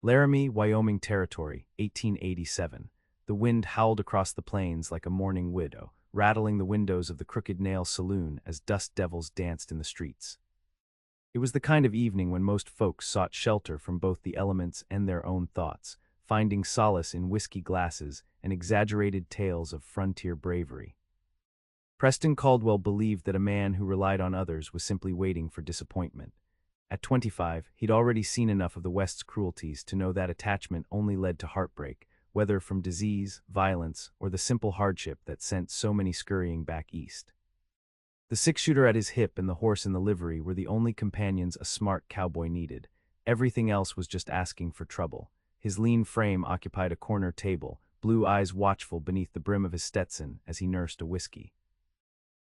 Laramie, Wyoming Territory, 1887. The wind howled across the plains like a mourning widow, rattling the windows of the Crooked Nail Saloon as dust devils danced in the streets. It was the kind of evening when most folks sought shelter from both the elements and their own thoughts, finding solace in whiskey glasses and exaggerated tales of frontier bravery. Preston Caldwell believed that a man who relied on others was simply waiting for disappointment. At 25, he'd already seen enough of the West's cruelties to know that attachment only led to heartbreak, whether from disease, violence, or the simple hardship that sent so many scurrying back east. The six-shooter at his hip and the horse in the livery were the only companions a smart cowboy needed. Everything else was just asking for trouble. His lean frame occupied a corner table, blue eyes watchful beneath the brim of his Stetson as he nursed a whiskey.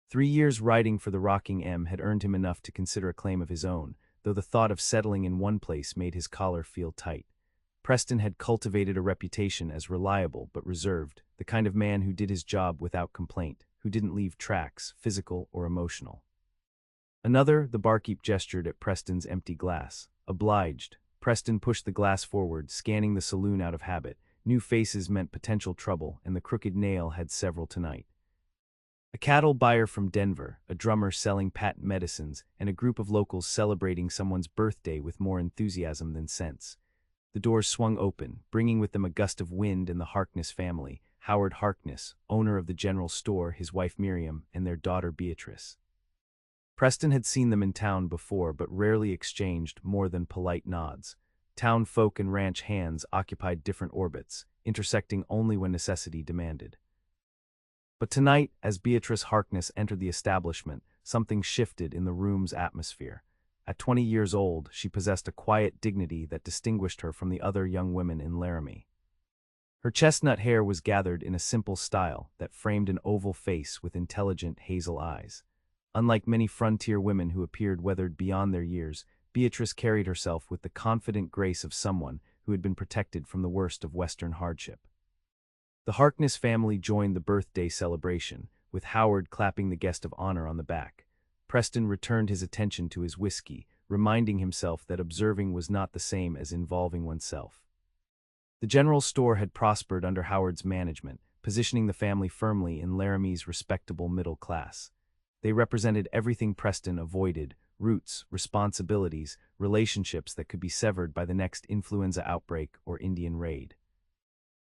3 years riding for the Rocking M had earned him enough to consider a claim of his own, though the thought of settling in one place made his collar feel tight. Preston had cultivated a reputation as reliable but reserved, the kind of man who did his job without complaint, who didn't leave tracks, physical or emotional. The barkeep gestured at Preston's empty glass. Obliged. Preston pushed the glass forward, scanning the saloon out of habit. New faces meant potential trouble, and the Crooked Nail had several tonight. A cattle buyer from Denver, a drummer selling patent medicines, and a group of locals celebrating someone's birthday with more enthusiasm than sense. The doors swung open, bringing with them a gust of wind and the Harkness family, Howard Harkness, owner of the general store, his wife Miriam, and their daughter Beatrice. Preston had seen them in town before but rarely exchanged more than polite nods. Town folk and ranch hands occupied different orbits, intersecting only when necessity demanded. But tonight, as Beatrice Harkness entered the establishment, something shifted in the room's atmosphere. At 20 years old, she possessed a quiet dignity that distinguished her from the other young women in Laramie. Her chestnut hair was gathered in a simple style that framed an oval face with intelligent hazel eyes. Unlike many frontier women who appeared weathered beyond their years, Beatrice carried herself with the confident grace of someone who had been protected from the worst of Western hardship. The Harkness family joined the birthday celebration, with Howard clapping the guest of honor on the back. Preston returned his attention to his whiskey, reminding himself that observing was not the same as involving oneself. The general store had prospered under Howard's management, positioning the family firmly in Laramie's respectable middle class. They represented everything Preston avoided: roots, responsibilities, relationships that could be severed by the next influenza outbreak or Indian raid.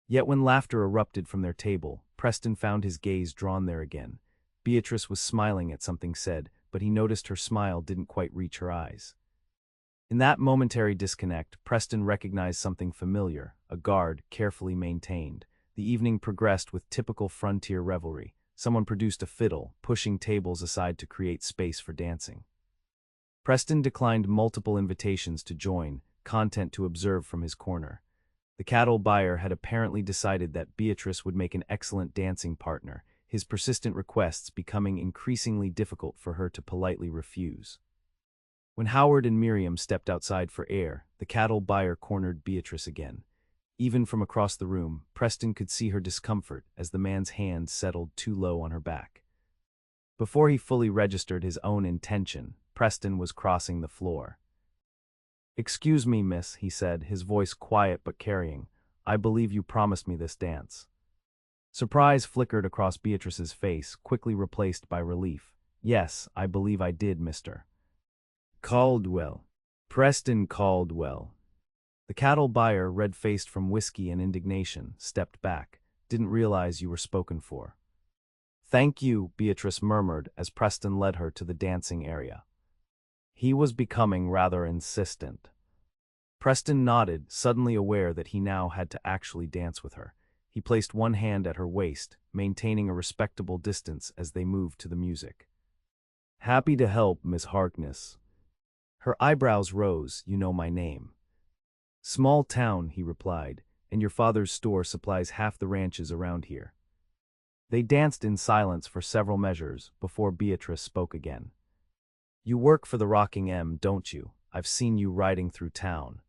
Yet when laughter erupted from their table, Preston found his gaze drawn there again. Beatrice was smiling at something said, but he noticed her smile didn't quite reach her eyes. In that momentary disconnect, Preston recognized something familiar, a guard carefully maintained. The evening progressed with typical frontier revelry. Someone produced a fiddle, pushing tables aside to create space for dancing. Preston declined multiple invitations to join, content to observe from his corner. The cattle buyer had apparently decided that Beatrice would make an excellent dancing partner, his persistent requests becoming increasingly difficult for her to politely refuse. When Howard and Miriam stepped outside for air, the cattle buyer cornered Beatrice again. Even from across the room, Preston could see her discomfort as the man's hand settled too low on her back. Before he fully registered his own intention, Preston was crossing the floor. "Excuse me, miss," he said, his voice quiet but carrying. "I believe you promised me this dance." Surprise flickered across Beatrice's face, quickly replaced by relief. "Yes, I believe I did, Mr. Caldwell. Preston Caldwell." The cattle buyer, red-faced from whiskey and indignation, stepped back. "Didn't realize you were spoken for." "Thank you," Beatrice murmured as Preston led her to the dancing area. He was becoming rather insistent. Preston nodded, suddenly aware that he now had to actually dance with her. He placed one hand at her waist, maintaining a respectable distance as they moved to the music. "Happy to help, Miss Harkness." Her eyebrows rose. "You know my name." "Small town," he replied, "and your father's store supplies half the ranches around here." They danced in silence for several measures before Beatrice spoke again. "You work for the Rocking M, don't you? I've seen you riding through town."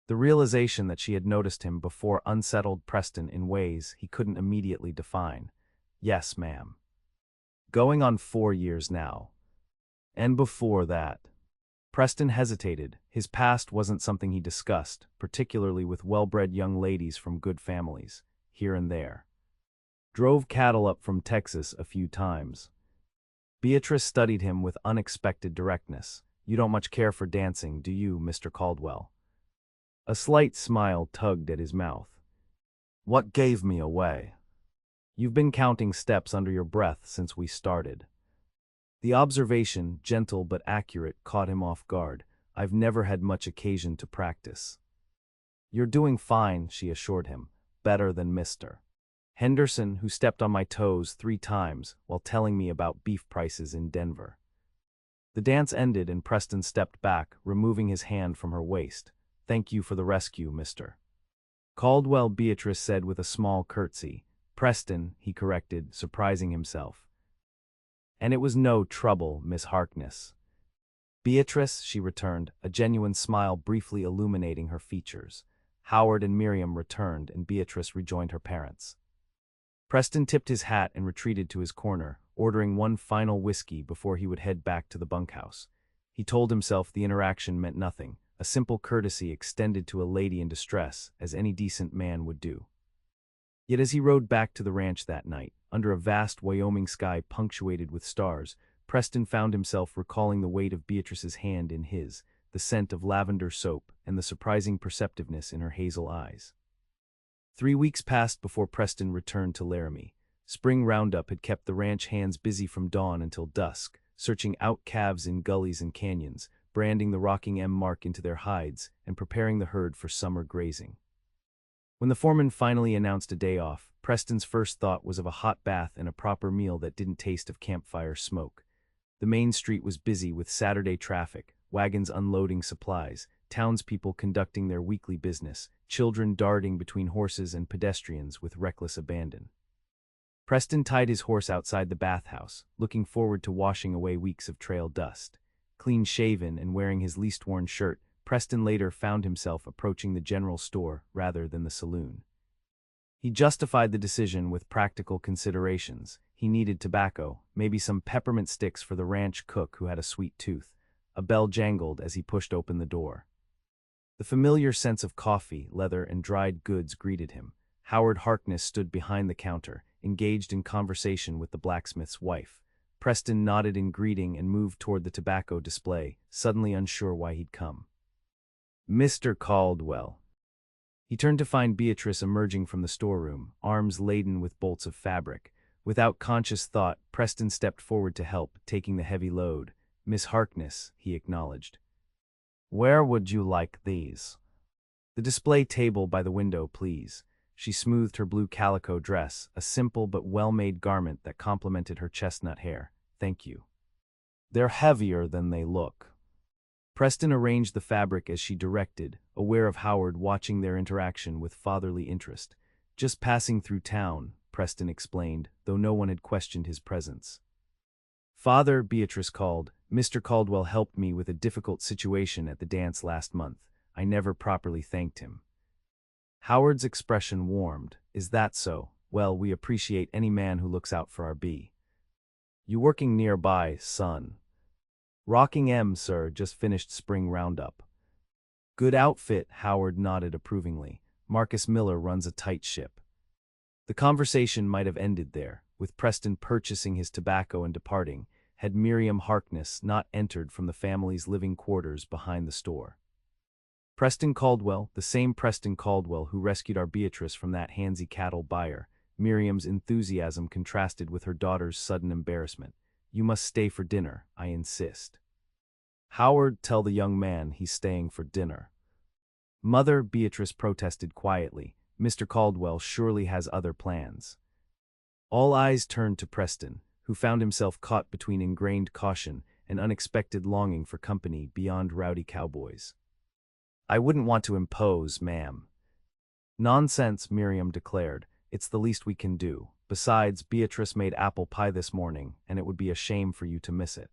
The realization that she had noticed him before unsettled Preston in ways he couldn't immediately define. "Yes, ma'am. Going on 4 years now. And before that." Preston hesitated. His past wasn't something he discussed, particularly with well-bred young ladies from good families, here and there. Drove cattle up from Texas a few times. Beatrice studied him with unexpected directness. You don't much care for dancing, do you, Mr. Caldwell? A slight smile tugged at his mouth. What gave me away? You've been counting steps under your breath since we started. The observation, gentle but accurate, caught him off guard. I've never had much occasion to practice. You're doing fine, she assured him. Better than Mr. Henderson, who stepped on my toes 3 times while telling me about beef prices in Denver. The dance ended and Preston stepped back, removing his hand from her waist. Thank you for the rescue, Mr. Caldwell, Beatrice said with a small curtsy. Preston, he corrected, surprising himself. And it was no trouble, Miss Harkness. Beatrice, she returned, a genuine smile briefly illuminating her features. Howard and Miriam returned, and Beatrice rejoined her parents. Preston tipped his hat and retreated to his corner, ordering one final whiskey before he would head back to the bunkhouse. He told himself the interaction meant nothing, a simple courtesy extended to a lady in distress, as any decent man would do. Yet as he rode back to the ranch that night, under a vast Wyoming sky punctuated with stars, Preston found himself recalling the weight of Beatrice's hand in his, the scent of lavender soap, and the surprising perceptiveness in her hazel eyes. 3 weeks passed before Preston returned to Laramie. Spring roundup had kept the ranch hands busy from dawn until dusk, searching out calves in gullies and canyons, branding the rocking M mark into their hides, and preparing the herd for summer grazing. When the foreman finally announced a day off, Preston's first thought was of a hot bath and a proper meal that didn't taste of campfire smoke. The main street was busy with Saturday traffic, wagons unloading supplies, townspeople conducting their weekly business, children darting between horses and pedestrians with reckless abandon. Preston tied his horse outside the bathhouse, looking forward to washing away weeks of trail dust. Clean-shaven and wearing his least-worn shirt, Preston later found himself approaching the general store rather than the saloon. He justified the decision with practical considerations. He needed tobacco, maybe some peppermint sticks for the ranch cook who had a sweet tooth. A bell jangled as he pushed open the door. The familiar sense of coffee, leather, and dried goods greeted him. Howard Harkness stood behind the counter, engaged in conversation with the blacksmith's wife. Preston nodded in greeting and moved toward the tobacco display, suddenly unsure why he'd come. Mr. Caldwell. He turned to find Beatrice emerging from the storeroom, arms laden with bolts of fabric. Without conscious thought, Preston stepped forward to help, taking the heavy load. Miss Harkness, he acknowledged. Where would you like these? The display table by the window, please. She smoothed her blue calico dress, a simple but well-made garment that complemented her chestnut hair. Thank you. They're heavier than they look. Preston arranged the fabric as she directed, aware of Howard watching their interaction with fatherly interest. Just passing through town, Preston explained, though no one had questioned his presence. Father, Beatrice called. Mr. Caldwell helped me with a difficult situation at the dance last month. I never properly thanked him. Howard's expression warmed. Is that so? Well, we appreciate any man who looks out for our B. You working nearby, son? Rocking M, sir, just finished spring roundup. Good outfit, Howard nodded approvingly. Marcus Miller runs a tight ship. The conversation might have ended there, with Preston purchasing his tobacco and departing, had Miriam Harkness not entered from the family's living quarters behind the store. Preston Caldwell, the same Preston Caldwell who rescued our Beatrice from that handsy cattle buyer. Miriam's enthusiasm contrasted with her daughter's sudden embarrassment. You must stay for dinner, I insist. Howard, tell the young man he's staying for dinner. Mother, Beatrice protested quietly. Mr. Caldwell surely has other plans. All eyes turned to Preston, who found himself caught between ingrained caution and unexpected longing for company beyond rowdy cowboys. I wouldn't want to impose, ma'am. Nonsense, Miriam declared. It's the least we can do. Besides, Beatrice made apple pie this morning, and it would be a shame for you to miss it.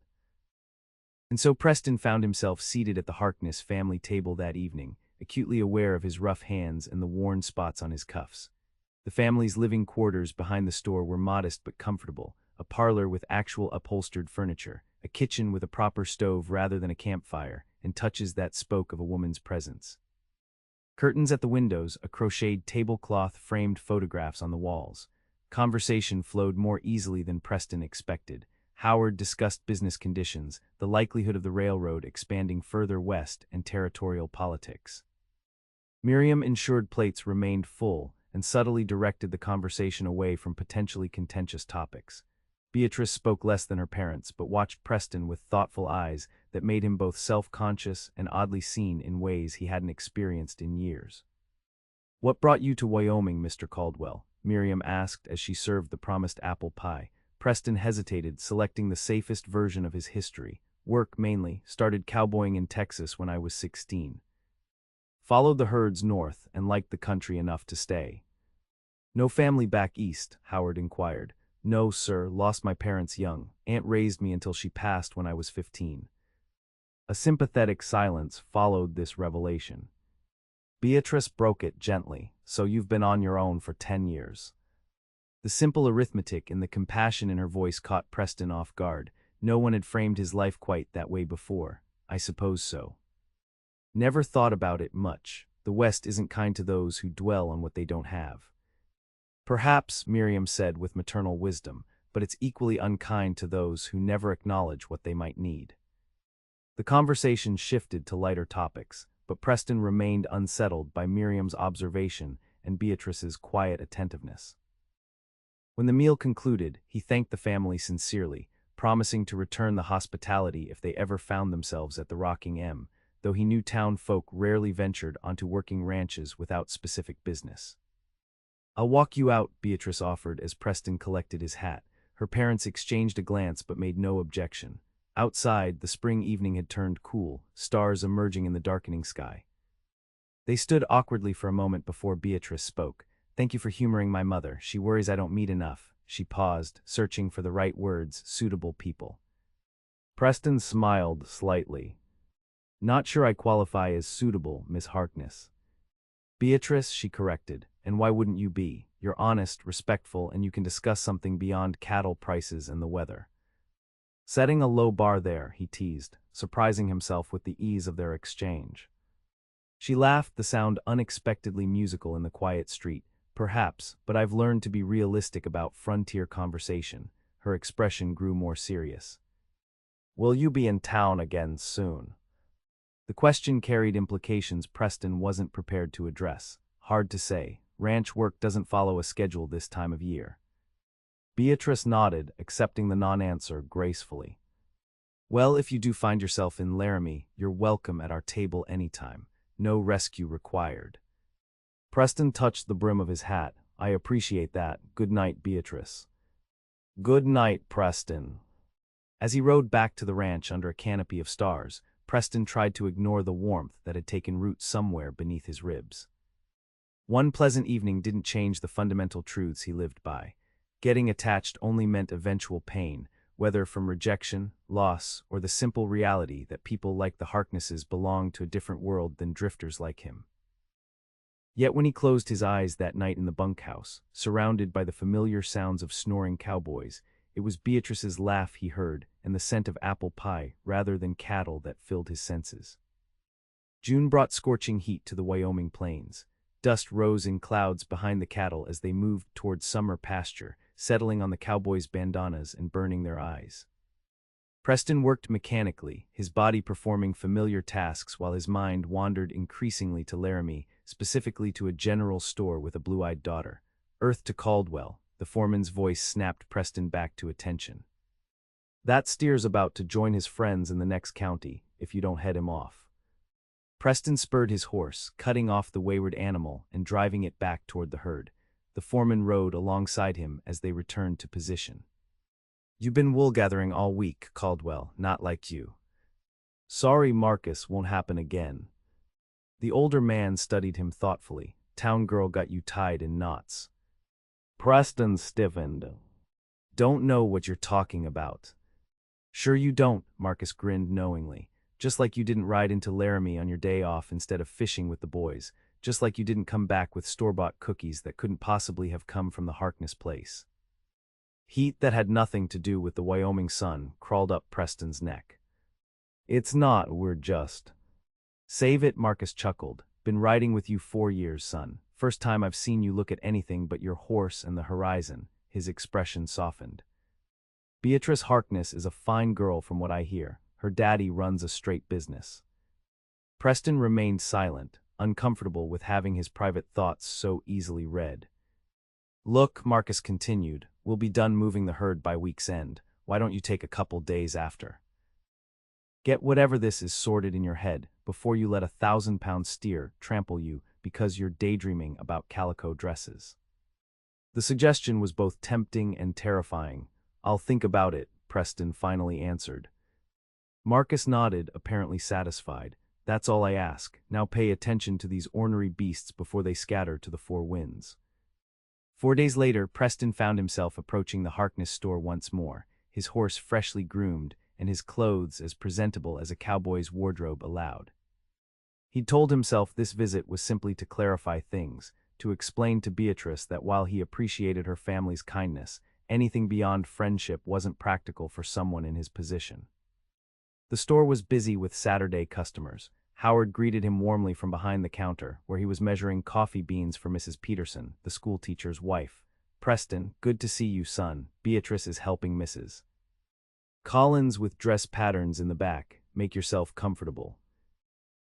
And so Preston found himself seated at the Harkness family table that evening, acutely aware of his rough hands and the worn spots on his cuffs. The family's living quarters behind the store were modest but comfortable, a parlor with actual upholstered furniture, a kitchen with a proper stove rather than a campfire, and touches that spoke of a woman's presence. Curtains at the windows, a crocheted tablecloth framed photographs on the walls. Conversation flowed more easily than Preston expected. Howard discussed business conditions, the likelihood of the railroad expanding further west, and territorial politics. Miriam ensured plates remained full and subtly directed the conversation away from potentially contentious topics. Beatrice spoke less than her parents, but watched Preston with thoughtful eyes that made him both self-conscious and oddly seen in ways he hadn't experienced in years. "What brought you to Wyoming, Mr. Caldwell?" Miriam asked as she served the promised apple pie. Preston hesitated, selecting the safest version of his history. "Work, mainly. Started cowboying in Texas when I was 16. Followed the herds north and liked the country enough to stay." "No family back east?" Howard inquired. "No, sir. Lost my parents young. Aunt raised me until she passed when I was 15. A sympathetic silence followed this revelation. Beatrice broke it gently. "So you've been on your own for 10 years. The simple arithmetic and the compassion in her voice caught Preston off guard. No one had framed his life quite that way before. "I suppose so. Never thought about it much. The West isn't kind to those who dwell on what they don't have." "Perhaps," Miriam said with maternal wisdom, "but it's equally unkind to those who never acknowledge what they might need." The conversation shifted to lighter topics, but Preston remained unsettled by Miriam's observation and Beatrice's quiet attentiveness. When the meal concluded, he thanked the family sincerely, promising to return the hospitality if they ever found themselves at the Rocking M, though he knew town folk rarely ventured onto working ranches without specific business. "I'll walk you out," Beatrice offered as Preston collected his hat. Her parents exchanged a glance but made no objection. Outside, the spring evening had turned cool, stars emerging in the darkening sky. They stood awkwardly for a moment before Beatrice spoke. "Thank you for humoring my mother. She worries I don't meet enough." She paused, searching for the right words, "suitable people." Preston smiled slightly. "Not sure I qualify as suitable, Miss Harkness." "Beatrice," she corrected, "and why wouldn't you be? You're honest, respectful, and you can discuss something beyond cattle prices and the weather." Setting a low bar there, he teased, surprising himself with the ease of their exchange. She laughed, the sound unexpectedly musical in the quiet street. "Perhaps, but I've learned to be realistic about frontier conversation." Her expression grew more serious. "Will you be in town again soon?" The question carried implications Preston wasn't prepared to address. Hard to say. Ranch work doesn't follow a schedule this time of year. Beatrice nodded, accepting the non-answer gracefully. "Well, if you do find yourself in Laramie, you're welcome at our table anytime. No rescue required." Preston touched the brim of his hat. "I appreciate that. Good night, Beatrice." "Good night, Preston." As he rode back to the ranch under a canopy of stars, Preston tried to ignore the warmth that had taken root somewhere beneath his ribs. One pleasant evening didn't change the fundamental truths he lived by. Getting attached only meant eventual pain, whether from rejection, loss, or the simple reality that people like the Harknesses belonged to a different world than drifters like him. Yet when he closed his eyes that night in the bunkhouse, surrounded by the familiar sounds of snoring cowboys, it was Beatrice's laugh he heard and the scent of apple pie rather than cattle that filled his senses. June brought scorching heat to the Wyoming plains. Dust rose in clouds behind the cattle as they moved toward summer pasture, settling on the cowboys' bandanas and burning their eyes. Preston worked mechanically, his body performing familiar tasks while his mind wandered increasingly to Laramie, specifically to a general store with a blue-eyed daughter. "Earth to Caldwell," the foreman's voice snapped Preston back to attention. "That steer's about to join his friends in the next county, if you don't head him off." Preston spurred his horse, cutting off the wayward animal and driving it back toward the herd. The foreman rode alongside him as they returned to position. "You've been wool gathering all week, Caldwell, not like you." "Sorry, Marcus, won't happen again." The older man studied him thoughtfully. "Town girl got you tied in knots." Preston stiffened. "Don't know what you're talking about." "Sure you don't," Marcus grinned knowingly. "Just like you didn't ride into Laramie on your day off instead of fishing with the boys. Just like you didn't come back with store-bought cookies that couldn't possibly have come from the Harkness place." Heat that had nothing to do with the Wyoming sun crawled up Preston's neck. It's not, we're just. Save it, Marcus chuckled. Been riding with you 4 years, son. First time I've seen you look at anything but your horse and the horizon. His expression softened. Beatrice Harkness is a fine girl from what I hear. Her daddy runs a straight business. Preston remained silent, uncomfortable with having his private thoughts so easily read. Look, Marcus continued, we'll be done moving the herd by week's end. Why don't you take a couple days after? Get whatever this is sorted in your head before you let a 1,000-pound steer trample you because you're daydreaming about calico dresses. The suggestion was both tempting and terrifying. I'll think about it, Preston finally answered. Marcus nodded, apparently satisfied. That's all I ask. Now pay attention to these ornery beasts before they scatter to the four winds. 4 days later, Preston found himself approaching the Harkness store once more, his horse freshly groomed and his clothes as presentable as a cowboy's wardrobe allowed. He'd told himself this visit was simply to clarify things, to explain to Beatrice that while he appreciated her family's kindness, anything beyond friendship wasn't practical for someone in his position. The store was busy with Saturday customers. Howard greeted him warmly from behind the counter, where he was measuring coffee beans for Mrs. Peterson, the schoolteacher's wife. Preston, good to see you, son. Beatrice is helping Mrs. Collins with dress patterns in the back. Make yourself comfortable.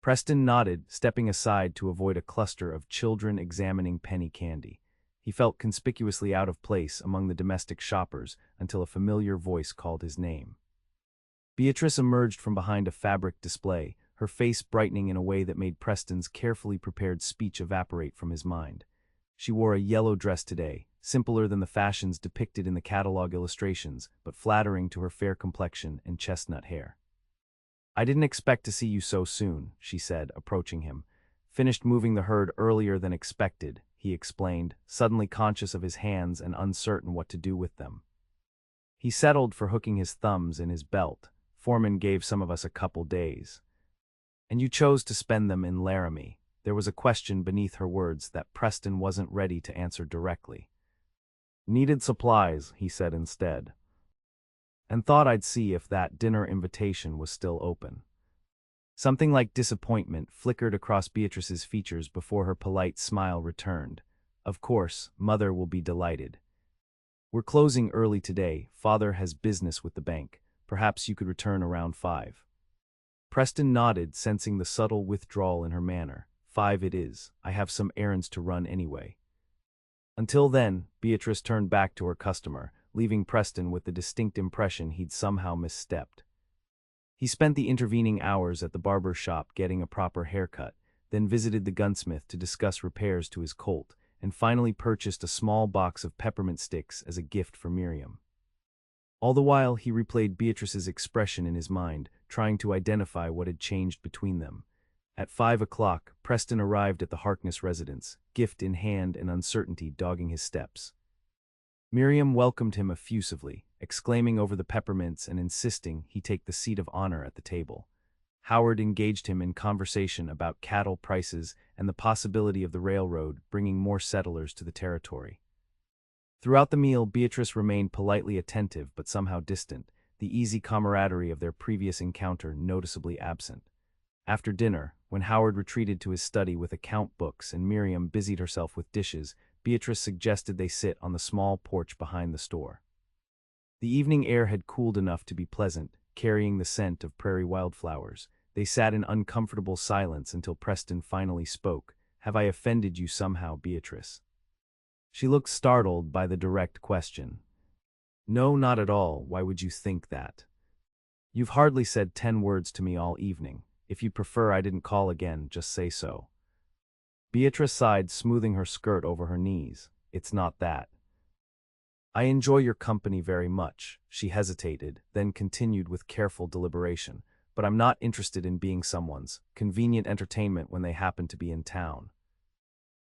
Preston nodded, stepping aside to avoid a cluster of children examining penny candy. He felt conspicuously out of place among the domestic shoppers until a familiar voice called his name. Beatrice emerged from behind a fabric display, her face brightening in a way that made Preston's carefully prepared speech evaporate from his mind. She wore a yellow dress today, simpler than the fashions depicted in the catalog illustrations, but flattering to her fair complexion and chestnut hair. I didn't expect to see you so soon, she said, approaching him. Finished moving the herd earlier than expected, he explained, suddenly conscious of his hands and uncertain what to do with them. He settled for hooking his thumbs in his belt. Foreman gave some of us a couple days. And you chose to spend them in Laramie. There was a question beneath her words that Preston wasn't ready to answer directly. Needed supplies, he said instead. And thought I'd see if that dinner invitation was still open. Something like disappointment flickered across Beatrice's features before her polite smile returned. Of course, Mother will be delighted. We're closing early today. Father has business with the bank. Perhaps you could return around 5. Preston nodded, sensing the subtle withdrawal in her manner. 5 it is. I have some errands to run anyway. Until then, Beatrice turned back to her customer, leaving Preston with the distinct impression he'd somehow misstepped. He spent the intervening hours at the barber shop getting a proper haircut, then visited the gunsmith to discuss repairs to his Colt, and finally purchased a small box of peppermint sticks as a gift for Miriam. All the while, he replayed Beatrice's expression in his mind, trying to identify what had changed between them. At 5 o'clock, Preston arrived at the Harkness residence, gift in hand and uncertainty dogging his steps. Miriam welcomed him effusively, exclaiming over the peppermints and insisting he take the seat of honor at the table. Howard engaged him in conversation about cattle prices and the possibility of the railroad bringing more settlers to the territory. Throughout the meal, Beatrice remained politely attentive but somehow distant, the easy camaraderie of their previous encounter noticeably absent. After dinner, when Howard retreated to his study with account books and Miriam busied herself with dishes, Beatrice suggested they sit on the small porch behind the store. The evening air had cooled enough to be pleasant, carrying the scent of prairie wildflowers. They sat in uncomfortable silence until Preston finally spoke. Have I offended you somehow, Beatrice? She looked startled by the direct question. No, not at all. Why would you think that? You've hardly said 10 words to me all evening. If you prefer I didn't call again, just say so. Beatrice sighed, smoothing her skirt over her knees. It's not that. I enjoy your company very much. She hesitated, then continued with careful deliberation. But I'm not interested in being someone's convenient entertainment when they happen to be in town.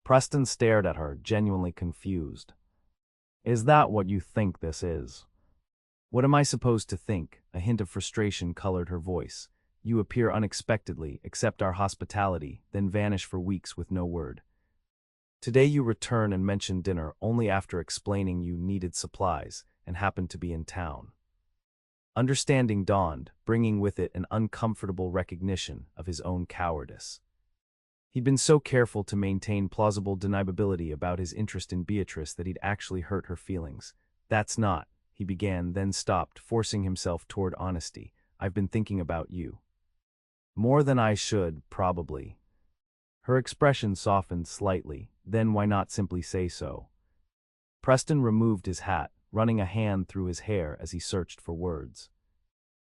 Preston stared at her, genuinely confused. Is that what you think this is? What am I supposed to think? A hint of frustration colored her voice. You appear unexpectedly, accept our hospitality, then vanish for weeks with no word. Today you return and mention dinner only after explaining you needed supplies and happened to be in town. Understanding dawned, bringing with it an uncomfortable recognition of his own cowardice. He'd been so careful to maintain plausible deniability about his interest in Beatrice that he'd actually hurt her feelings. "That's not," he began, then stopped, forcing himself toward honesty. "I've been thinking about you. More than I should, probably." Her expression softened slightly. "Then why not simply say so?" Preston removed his hat, running a hand through his hair as he searched for words.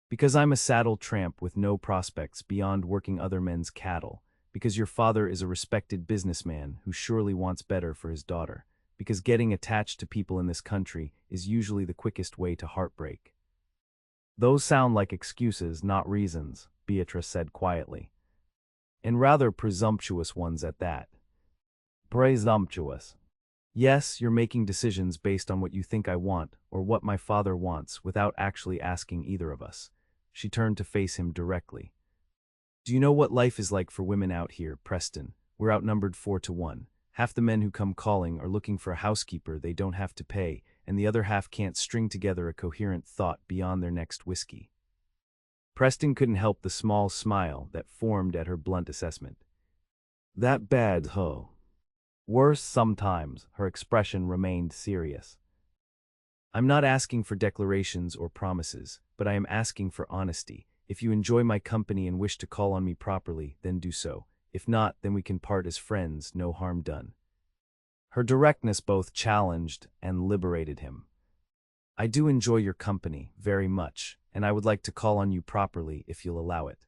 "Because I'm a saddle tramp with no prospects beyond working other men's cattle. Because your father is a respected businessman who surely wants better for his daughter. Because getting attached to people in this country is usually the quickest way to heartbreak." "Those sound like excuses, not reasons," Beatrice said quietly. "And rather presumptuous ones at that." "Presumptuous." "Yes, you're making decisions based on what you think I want, or what my father wants, without actually asking either of us." She turned to face him directly. "Do you know what life is like for women out here, Preston? We're outnumbered 4-1. Half the men who come calling are looking for a housekeeper they don't have to pay, and the other half can't string together a coherent thought beyond their next whiskey." Preston couldn't help the small smile that formed at her blunt assessment. "That bad, huh?" "Worse sometimes." Her expression remained serious. "I'm not asking for declarations or promises, but I am asking for honesty. If you enjoy my company and wish to call on me properly, then do so. If not, then we can part as friends, no harm done." Her directness both challenged and liberated him. "I do enjoy your company, very much, and I would like to call on you properly if you'll allow it."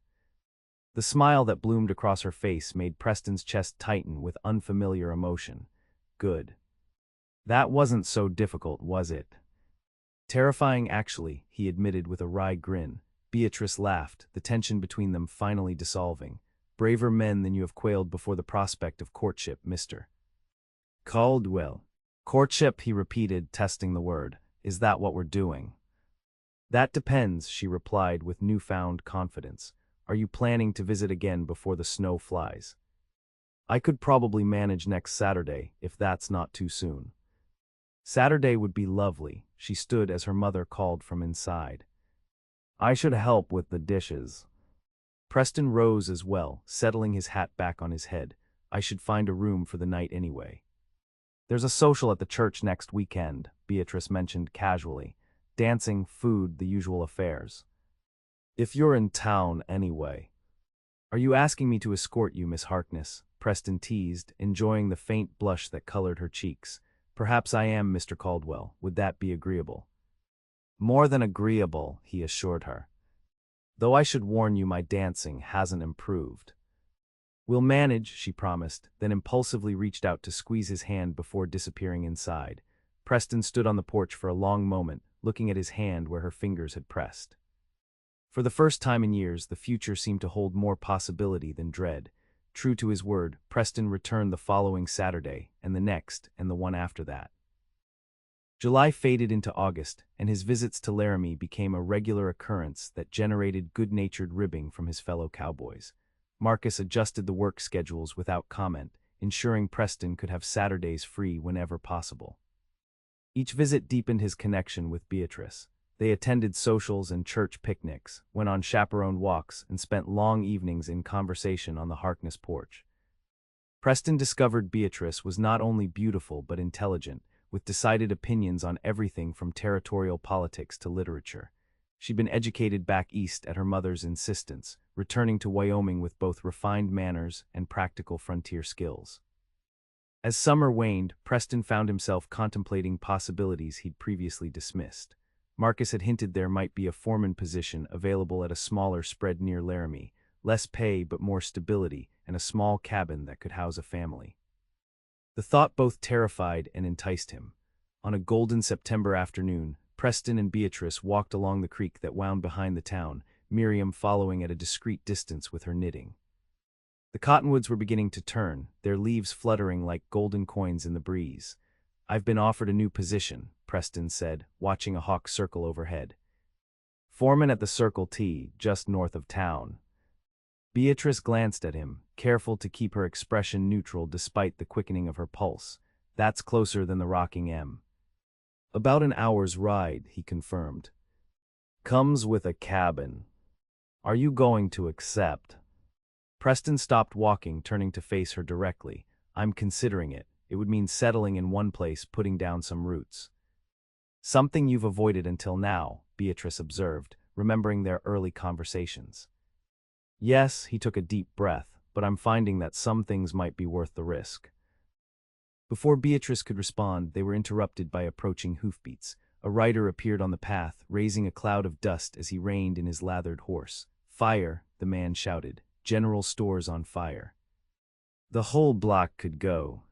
The smile that bloomed across her face made Preston's chest tighten with unfamiliar emotion. "Good. That wasn't so difficult, was it?" "Terrifying, actually," he admitted with a wry grin. Beatrice laughed, the tension between them finally dissolving. "Braver men than you have quailed before the prospect of courtship, Mr. Caldwell." "Courtship," he repeated, testing the word. "Is that what we're doing?" "That depends," she replied with newfound confidence. "Are you planning to visit again before the snow flies?" "I could probably manage next Saturday, if that's not too soon." Saturday would be lovely. She stood as her mother called from inside. "I should help with the dishes." Preston rose as well, settling his hat back on his head. "I should find a room for the night anyway." "There's a social at the church next weekend," Beatrice mentioned casually. "Dancing, food, the usual affairs." "If you're in town anyway." "Are you asking me to escort you, Miss Harkness?" Preston teased, enjoying the faint blush that colored her cheeks. "Perhaps I am, Mr. Caldwell. Would that be agreeable?" "More than agreeable," he assured her. "Though I should warn you my dancing hasn't improved." "We'll manage," she promised, then impulsively reached out to squeeze his hand before disappearing inside. Preston stood on the porch for a long moment, looking at his hand where her fingers had pressed. For the first time in years, the future seemed to hold more possibility than dread. True to his word, Preston returned the following Saturday, and the next, and the one after that. July faded into August, and his visits to Laramie became a regular occurrence that generated good-natured ribbing from his fellow cowboys. Marcus adjusted the work schedules without comment, ensuring Preston could have Saturdays free whenever possible. Each visit deepened his connection with Beatrice. They attended socials and church picnics, went on chaperoned walks, and spent long evenings in conversation on the Harkness porch. Preston discovered Beatrice was not only beautiful but intelligent, with decided opinions on everything from territorial politics to literature. She'd been educated back east at her mother's insistence, returning to Wyoming with both refined manners and practical frontier skills. As summer waned, Preston found himself contemplating possibilities he'd previously dismissed. Marcus had hinted there might be a foreman position available at a smaller spread near Laramie, less pay but more stability, and a small cabin that could house a family. The thought both terrified and enticed him. On a golden September afternoon, Preston and Beatrice walked along the creek that wound behind the town, Miriam following at a discreet distance with her knitting. The cottonwoods were beginning to turn, their leaves fluttering like golden coins in the breeze. "I've been offered a new position," Preston said, watching a hawk circle overhead. "Foreman at the Circle T, just north of town." Beatrice glanced at him, careful to keep her expression neutral despite the quickening of her pulse. "That's closer than the Rocking M." "About an hour's ride," he confirmed. Comes with a cabin. Are you going to accept? Preston stopped walking, turning to face her directly. I'm considering it. It would mean settling in one place, putting down some roots. Something you've avoided until now, Beatrice observed, remembering their early conversations. Yes, he took a deep breath, but I'm finding that some things might be worth the risk. Before Beatrice could respond, they were interrupted by approaching hoofbeats. A rider appeared on the path, raising a cloud of dust as he reined in his lathered horse. Fire, the man shouted. General Store's on fire. The whole block could go.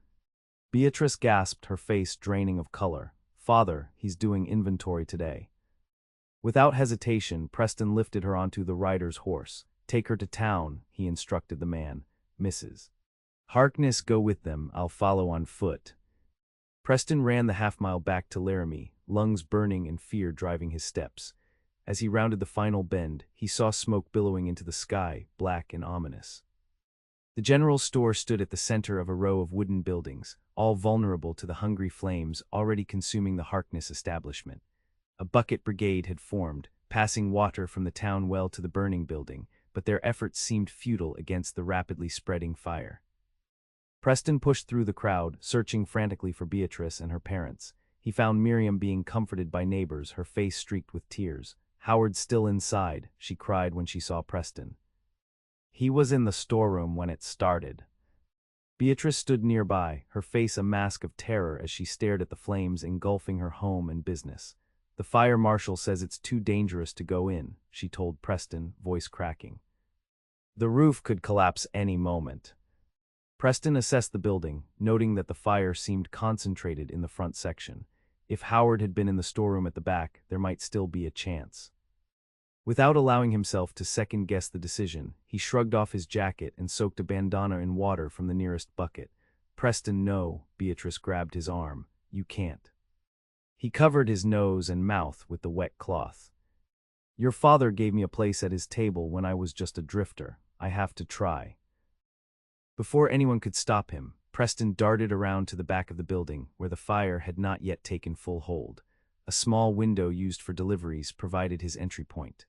Beatrice gasped, her face draining of color. Father, he's doing inventory today. Without hesitation, Preston lifted her onto the rider's horse. Take her to town, he instructed the man. Mrs. Harkness, go with them, I'll follow on foot. Preston ran the half-mile back to Laramie, lungs burning and fear driving his steps. As he rounded the final bend, he saw smoke billowing into the sky, black and ominous. The general store stood at the center of a row of wooden buildings, all vulnerable to the hungry flames already consuming the Harkness establishment. A bucket brigade had formed, passing water from the town well to the burning building, but their efforts seemed futile against the rapidly spreading fire. Preston pushed through the crowd, searching frantically for Beatrice and her parents. He found Miriam being comforted by neighbors, her face streaked with tears. Howard's still inside, she cried when she saw Preston. He was in the storeroom when it started. Beatrice stood nearby, her face a mask of terror as she stared at the flames engulfing her home and business. The fire marshal says it's too dangerous to go in, she told Preston, voice cracking. The roof could collapse any moment. Preston assessed the building, noting that the fire seemed concentrated in the front section. If Howard had been in the storeroom at the back, there might still be a chance. Without allowing himself to second-guess the decision, he shrugged off his jacket and soaked a bandana in water from the nearest bucket. Preston, no, Beatrice grabbed his arm. You can't. He covered his nose and mouth with the wet cloth. Your father gave me a place at his table when I was just a drifter. I have to try. Before anyone could stop him, Preston darted around to the back of the building, where the fire had not yet taken full hold. A small window used for deliveries provided his entry point.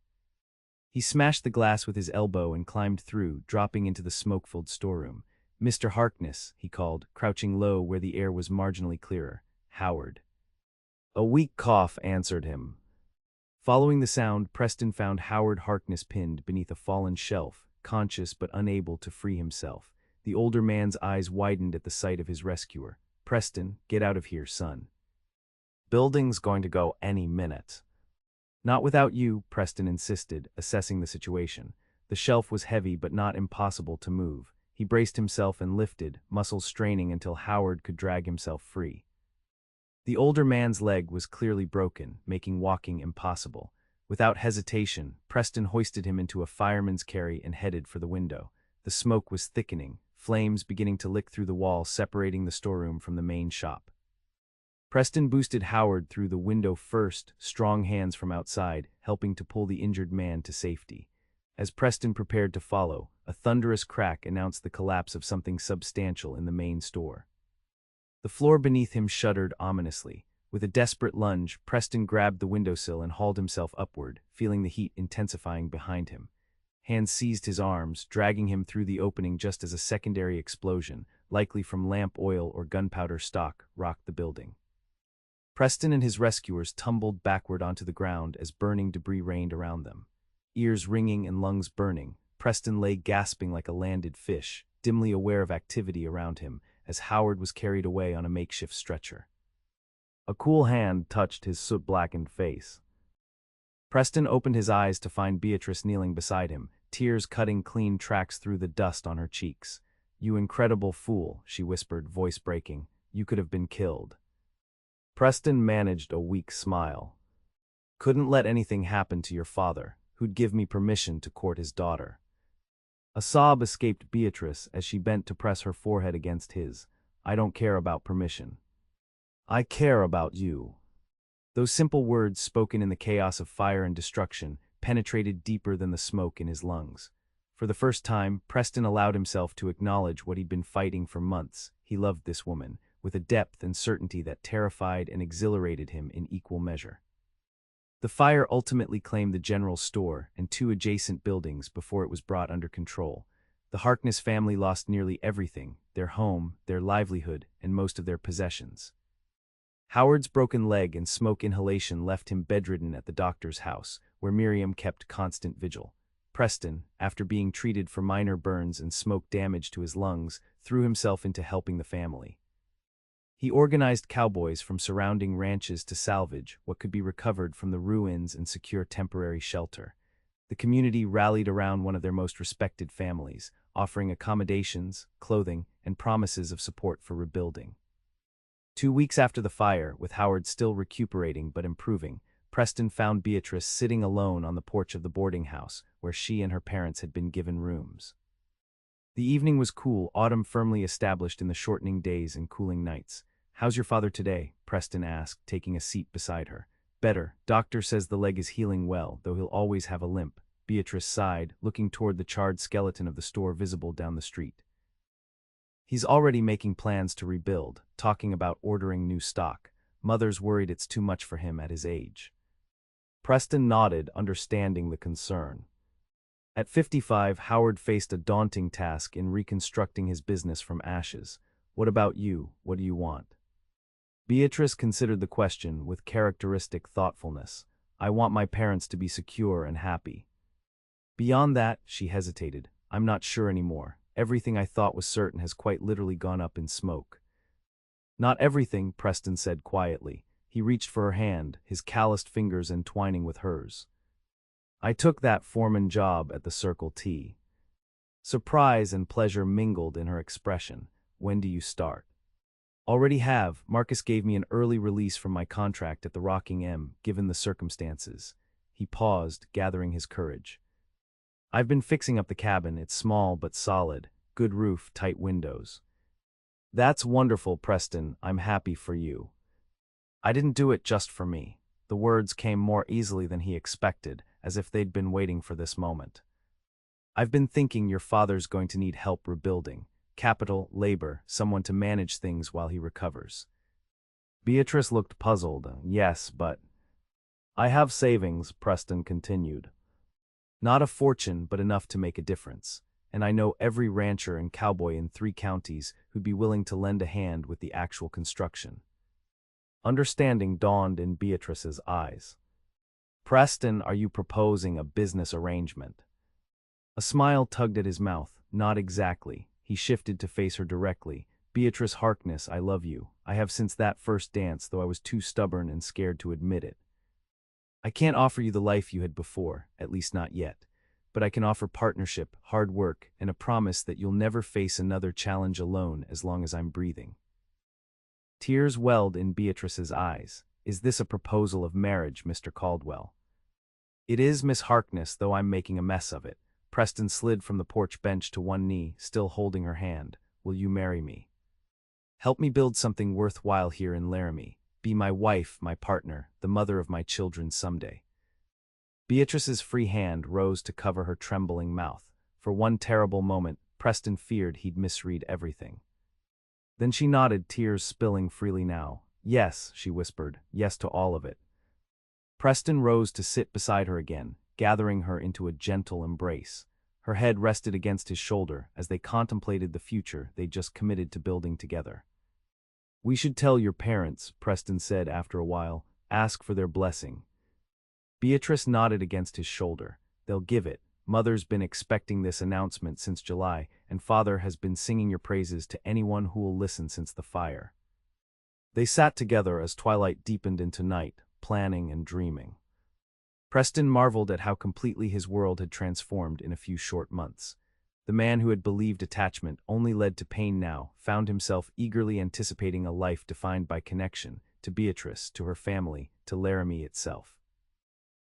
He smashed the glass with his elbow and climbed through, dropping into the smoke-filled storeroom. Mr. Harkness, he called, crouching low where the air was marginally clearer. Howard. A weak cough answered him. Following the sound, Preston found Howard Harkness pinned beneath a fallen shelf, conscious but unable to free himself. The older man's eyes widened at the sight of his rescuer. Preston, get out of here, son. Building's going to go any minute. Not without you, Preston insisted, assessing the situation. The shelf was heavy but not impossible to move. He braced himself and lifted, muscles straining until Howard could drag himself free. The older man's leg was clearly broken, making walking impossible. Without hesitation, Preston hoisted him into a fireman's carry and headed for the window. The smoke was thickening, flames beginning to lick through the wall separating the storeroom from the main shop. Preston boosted Howard through the window first, strong hands from outside, helping to pull the injured man to safety. As Preston prepared to follow, a thunderous crack announced the collapse of something substantial in the main store. The floor beneath him shuddered ominously. With a desperate lunge, Preston grabbed the windowsill and hauled himself upward, feeling the heat intensifying behind him. Hands seized his arms, dragging him through the opening just as a secondary explosion, likely from lamp oil or gunpowder stock, rocked the building. Preston and his rescuers tumbled backward onto the ground as burning debris rained around them. Ears ringing and lungs burning, Preston lay gasping like a landed fish, dimly aware of activity around him, as Howard was carried away on a makeshift stretcher. A cool hand touched his soot-blackened face. Preston opened his eyes to find Beatrice kneeling beside him, tears cutting clean tracks through the dust on her cheeks. You incredible fool, she whispered, voice breaking. You could have been killed. Preston managed a weak smile. Couldn't let anything happen to your father, who'd give me permission to court his daughter. A sob escaped Beatrice as she bent to press her forehead against his. I don't care about permission. I care about you. Those simple words, spoken in the chaos of fire and destruction, penetrated deeper than the smoke in his lungs. For the first time, Preston allowed himself to acknowledge what he'd been fighting for months. He loved this woman, with a depth and certainty that terrified and exhilarated him in equal measure. The fire ultimately claimed the general store and two adjacent buildings before it was brought under control. The Harkness family lost nearly everything: their home, their livelihood, and most of their possessions. Howard's broken leg and smoke inhalation left him bedridden at the doctor's house, where Miriam kept constant vigil. Preston, after being treated for minor burns and smoke damage to his lungs, threw himself into helping the family. He organized cowboys from surrounding ranches to salvage what could be recovered from the ruins and secure temporary shelter. The community rallied around one of their most respected families, offering accommodations, clothing, and promises of support for rebuilding. 2 weeks after the fire, with Howard still recuperating but improving, Preston found Beatrice sitting alone on the porch of the boarding house, where she and her parents had been given rooms. The evening was cool, autumn firmly established in the shortening days and cooling nights. "How's your father today?" Preston asked, taking a seat beside her. "Better. Doctor says the leg is healing well, though he'll always have a limp." Beatrice sighed, looking toward the charred skeleton of the store visible down the street. "He's already making plans to rebuild, talking about ordering new stock. Mother's worried it's too much for him at his age." Preston nodded, understanding the concern. At 55, Howard faced a daunting task in reconstructing his business from ashes. "What about you? What do you want?" Beatrice considered the question with characteristic thoughtfulness. "I want my parents to be secure and happy." Beyond that, she hesitated. "I'm not sure anymore. Everything I thought was certain has quite literally gone up in smoke." "Not everything," Preston said quietly. He reached for her hand, his calloused fingers entwining with hers. "I took that foreman job at the Circle T." Surprise and pleasure mingled in her expression. "When do you start?" "Already have. Marcus gave me an early release from my contract at the Rocking M, given the circumstances." He paused, gathering his courage. "I've been fixing up the cabin. It's small but solid. Good roof, tight windows." "That's wonderful, Preston. I'm happy for you." "I didn't do it just for me." The words came more easily than he expected, as if they'd been waiting for this moment. "I've been thinking your father's going to need help rebuilding. Capital, labor, someone to manage things while he recovers." Beatrice looked puzzled. "Yes, but—" "I have savings," Preston continued. "Not a fortune, but enough to make a difference. And I know every rancher and cowboy in 3 counties who'd be willing to lend a hand with the actual construction." Understanding dawned in Beatrice's eyes. "Preston, are you proposing a business arrangement?" A smile tugged at his mouth. "Not exactly." He shifted to face her directly. "Beatrice Harkness, I love you. I have since that first dance, though I was too stubborn and scared to admit it. I can't offer you the life you had before, at least not yet. But I can offer partnership, hard work, and a promise that you'll never face another challenge alone as long as I'm breathing." Tears welled in Beatrice's eyes. "Is this a proposal of marriage, Mr. Caldwell?" "It is, Miss Harkness, though I'm making a mess of it." Preston slid from the porch bench to one knee, still holding her hand. "Will you marry me? Help me build something worthwhile here in Laramie. Be my wife, my partner, the mother of my children someday." Beatrice's free hand rose to cover her trembling mouth. For one terrible moment, Preston feared he'd misread everything. Then she nodded, tears spilling freely now. "Yes," she whispered, "yes to all of it." Preston rose to sit beside her again, gathering her into a gentle embrace. Her head rested against his shoulder as they contemplated the future they'd just committed to building together. "We should tell your parents," Preston said after a while. "Ask for their blessing." Beatrice nodded against his shoulder. "They'll give it. Mother's been expecting this announcement since July, and Father has been singing your praises to anyone who will listen since the fire." They sat together as twilight deepened into night, planning and dreaming. Preston marveled at how completely his world had transformed in a few short months. The man who had believed attachment only led to pain now found himself eagerly anticipating a life defined by connection, to Beatrice, to her family, to Laramie itself.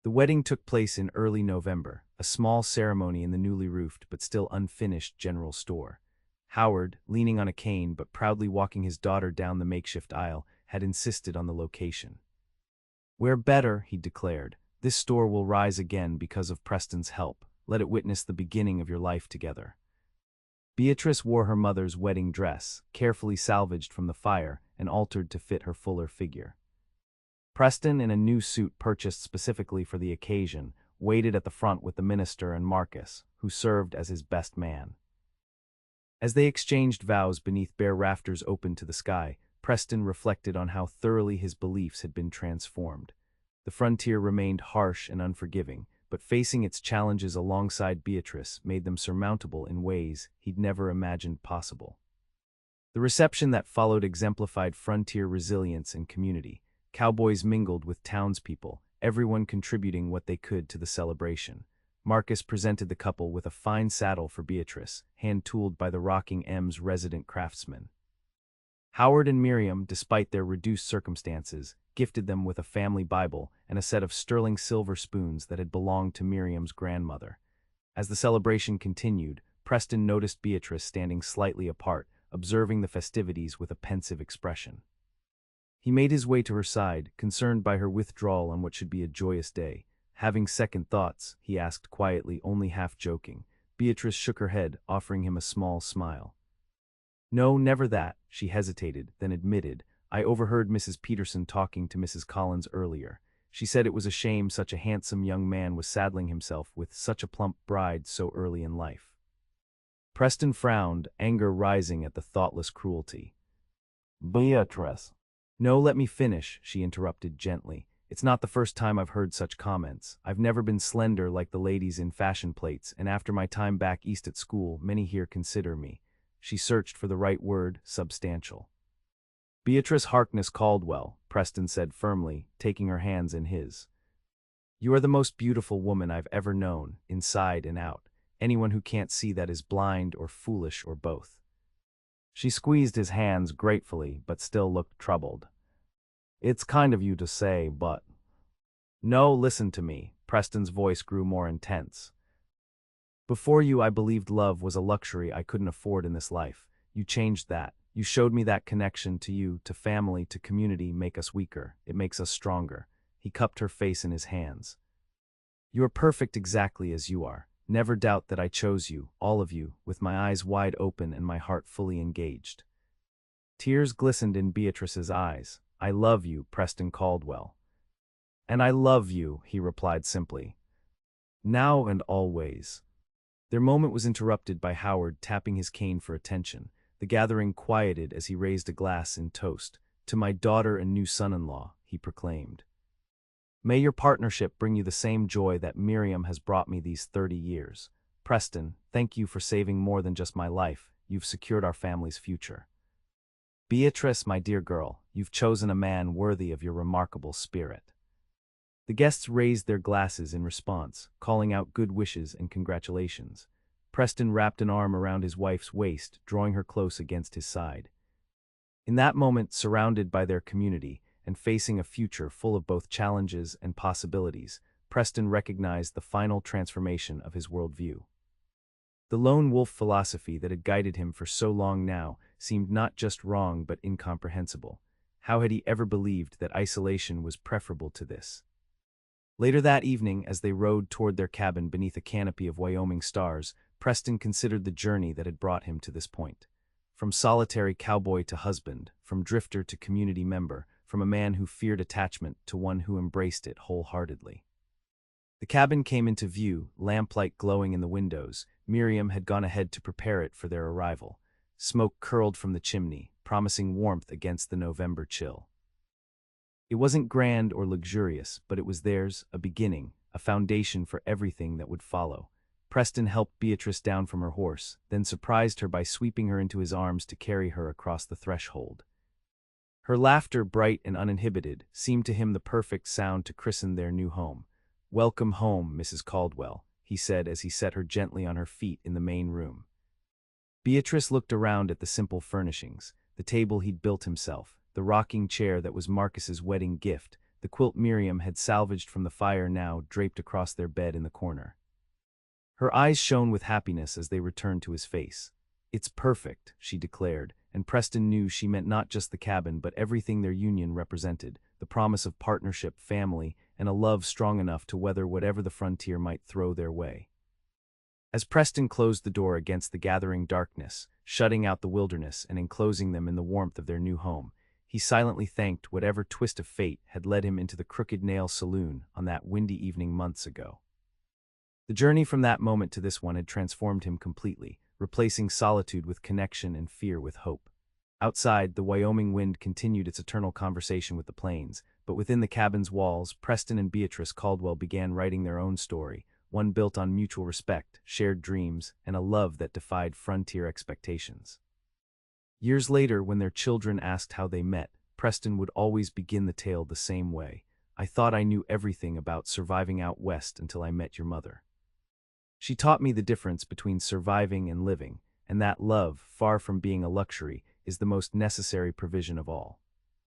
The wedding took place in early November, a small ceremony in the newly roofed but still unfinished general store. Howard, leaning on a cane but proudly walking his daughter down the makeshift aisle, had insisted on the location. "Where better," he declared. "This store will rise again because of Preston's help. Let it witness the beginning of your life together." Beatrice wore her mother's wedding dress, carefully salvaged from the fire and altered to fit her fuller figure. Preston, in a new suit purchased specifically for the occasion, waited at the front with the minister and Marcus, who served as his best man. As they exchanged vows beneath bare rafters open to the sky, Preston reflected on how thoroughly his beliefs had been transformed. The frontier remained harsh and unforgiving, but facing its challenges alongside Beatrice made them surmountable in ways he'd never imagined possible. The reception that followed exemplified frontier resilience and community. Cowboys mingled with townspeople, everyone contributing what they could to the celebration. Marcus presented the couple with a fine saddle for Beatrice, hand-tooled by the Rocking M's resident craftsman. Howard and Miriam, despite their reduced circumstances, gifted them with a family Bible and a set of sterling silver spoons that had belonged to Miriam's grandmother. As the celebration continued, Preston noticed Beatrice standing slightly apart, observing the festivities with a pensive expression. He made his way to her side, concerned by her withdrawal on what should be a joyous day. Having second thoughts, he asked quietly, only half joking. Beatrice shook her head, offering him a small smile. "No, never that," she hesitated, then admitted. "I overheard Mrs. Peterson talking to Mrs. Collins earlier. She said it was a shame such a handsome young man was saddling himself with such a plump bride so early in life." Preston frowned, anger rising at the thoughtless cruelty. "Beatrice." "No, let me finish," she interrupted gently. "It's not the first time I've heard such comments. I've never been slender like the ladies in fashion plates, and after my time back east at school, many here consider me," she searched for the right word, substantial. "Beatrice Harkness Caldwell," Preston said firmly, taking her hands in his. "You are the most beautiful woman I've ever known, inside and out. Anyone who can't see that is blind or foolish or both." She squeezed his hands gratefully, but still looked troubled. "It's kind of you to say, but—" "No, listen to me." Preston's voice grew more intense. "Before you, I believed love was a luxury I couldn't afford in this life. You changed that. You showed me that connection to you, to family, to community make us weaker. It makes us stronger." He cupped her face in his hands. "You are perfect exactly as you are. Never doubt that I chose you, all of you, with my eyes wide open and my heart fully engaged." Tears glistened in Beatrice's eyes. "I love you, Preston Caldwell." "And I love you," he replied simply. "Now and always." Their moment was interrupted by Howard tapping his cane for attention. The gathering quieted as he raised a glass in toast. "To my daughter and new son-in-law," he proclaimed. "May your partnership bring you the same joy that Miriam has brought me these 30 years. Preston, thank you for saving more than just my life. You've secured our family's future. Beatrice, my dear girl, you've chosen a man worthy of your remarkable spirit." The guests raised their glasses in response, calling out good wishes and congratulations. Preston wrapped an arm around his wife's waist, drawing her close against his side. In that moment, surrounded by their community, and facing a future full of both challenges and possibilities, Preston recognized the final transformation of his worldview. The lone wolf philosophy that had guided him for so long now seemed not just wrong but incomprehensible. How had he ever believed that isolation was preferable to this? Later that evening, as they rode toward their cabin beneath a canopy of Wyoming stars, Preston considered the journey that had brought him to this point. From solitary cowboy to husband, from drifter to community member, from a man who feared attachment to one who embraced it wholeheartedly. The cabin came into view, lamplight glowing in the windows. Miriam had gone ahead to prepare it for their arrival. Smoke curled from the chimney, promising warmth against the November chill. It wasn't grand or luxurious, but it was theirs, a beginning, a foundation for everything that would follow. Preston helped Beatrice down from her horse, then surprised her by sweeping her into his arms to carry her across the threshold. Her laughter, bright and uninhibited, seemed to him the perfect sound to christen their new home. "Welcome home, Mrs. Caldwell," he said as he set her gently on her feet in the main room. Beatrice looked around at the simple furnishings, the table he'd built himself, the rocking chair that was Marcus's wedding gift, the quilt Miriam had salvaged from the fire now draped across their bed in the corner. Her eyes shone with happiness as they returned to his face. "It's perfect," she declared, and Preston knew she meant not just the cabin but everything their union represented, the promise of partnership, family, and a love strong enough to weather whatever the frontier might throw their way. As Preston closed the door against the gathering darkness, shutting out the wilderness and enclosing them in the warmth of their new home, he silently thanked whatever twist of fate had led him into the Crooked Nail Saloon on that windy evening months ago. The journey from that moment to this one had transformed him completely, replacing solitude with connection and fear with hope. Outside, the Wyoming wind continued its eternal conversation with the plains, but within the cabin's walls, Preston and Beatrice Caldwell began writing their own story, one built on mutual respect, shared dreams, and a love that defied frontier expectations. Years later, when their children asked how they met, Preston would always begin the tale the same way. "I thought I knew everything about surviving out west until I met your mother. She taught me the difference between surviving and living, and that love, far from being a luxury, is the most necessary provision of all."